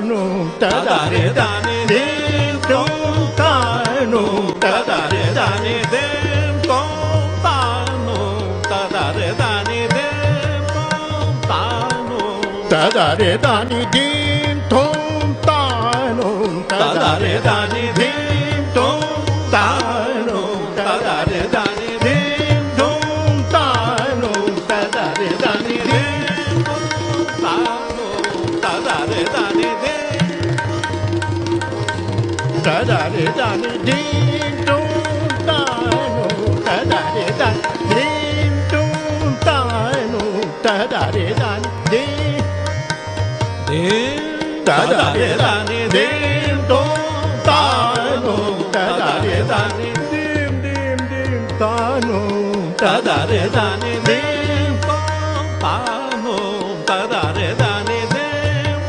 ತಾನು ತದರೆ ದಾನಿ ಧೀಂ ತೋಂ ತಾನು ತದರೆ ದಾನಿ ಧೀಂ ತೋಂ ತಾನು ತದರೆ ದಾನಿ ಧೀಂ ತೋಂ ತಾನು ತದರೆ ದಾನಿ ಧೀಂ ತೋಂ ತಾನು ತದರೆ ದಾನಿ ಧೀಂ ತೋಂ ತಾನು ತದರೆ ದಾನಿ ಧೀಂ ತೋಂ ತಾನು ತದರೆ ದಾನಿ ಧೀಂ ತಾನು ತದರೆ ದಾನಿ ತದರೆ ದಾನಿ ಧೀಂ ತೋಂ ತಾನು ತದರೆ ದಾನಿ ಧೀಂ ತೋಂ ತಾನು ತದರೆ ದಾನಿ ಧೀಂ ತದರೆ ದಾನಿ ಧೀಂ ತೋಂ ತಾನು ತದರೆ ದಾನಿ ಧೀಂ ಧೀಂ ಧೀಂ ತಾನು ತದರೆ ದಾನಿ ಧೀಂ ತೋಂ ತಾನು ತದರೆ ದಾನಿ ಧೀಂ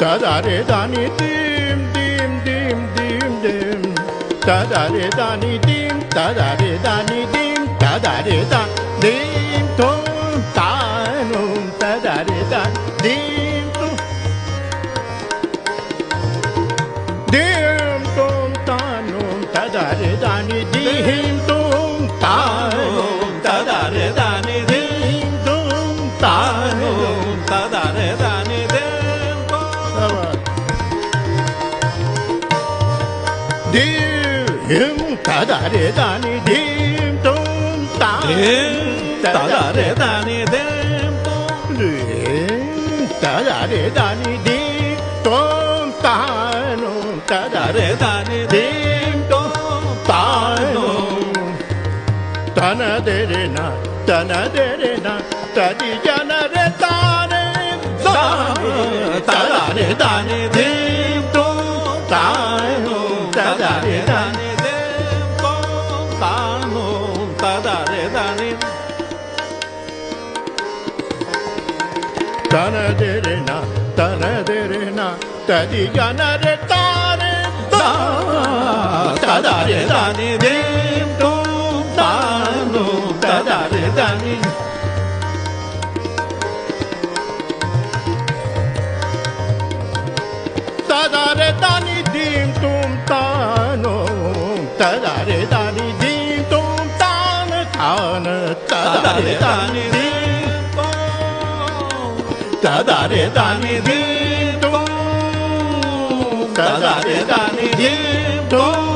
ತದರೆ ದಾನಿ ಧೀಂ ಧೀಂ ಧೀಂ ಧೀಂ ಧೀಂ ತದರೆ ದಾನಿ ಧೀಂ ತದರೆ ದಾನಿ ಧೀಂ ತದರೆ ದಾನಿ ಧೀಂ ತೋಂ ತಾನು ತದರೆ ದಾನಿ ಧೀಂ ತೋಂ ಧೀಂ ತೋಂ ತಾನು ತದರೆ ದಾನಿ ಧೀಂ ತೋಂ ತಾನು ತದರೆ ದಾನಿ ಧೀಂ ತೋಂ ತಾನು ತದರೆ ದಾನಿ ಧೀಂ ಧೀಂ ತದರೆ ದಾನಿ ಧೀಂ ತೋಂ ತಾನು ತದರೆ ದಾನಿ ಧೀಂ ತೋಂ ತದರೆ ದಾನಿ ಧೀಂ ತೋಂ ತಾನು ತದರೆ ದಾನಿ ಧೀಂ ತೋಂ ತಾನು ತನದೆರೆ ನ ತನದೆರೆ ನ ತದಿ ಜನರೆ ತಾನೆ ತದರೆ ದಾನಿ ಧೀಂ ತೋಂ ತಾನು ತದರೆ ದಾನಿ ಧೀಂ ತೋಂ ತಾನು ತದರೆ ದಾನಿ ತನದೆರೆ ನ ತದಿ ಜನರೆ ತಾನೆ ತದರೆ ದಾನಿ ಧೀಂ ತೋಂ ತಾನು ತದರೆ ದಾನಿ ತದರೆ ದಾನಿ ಧೀಂ ತೋಂ ತಾನು ತದರೆ ದಾನಿ ಧೀಂ ತೋಂ ತಾನು ತಾನು ತದರೆ ದಾನಿ ಧೀಂ ತದರೆ ದಾನಿ ಧೀಂ ತೋಂ ತದರೆ ದಾನಿ ಧೀಂ ತೋಂ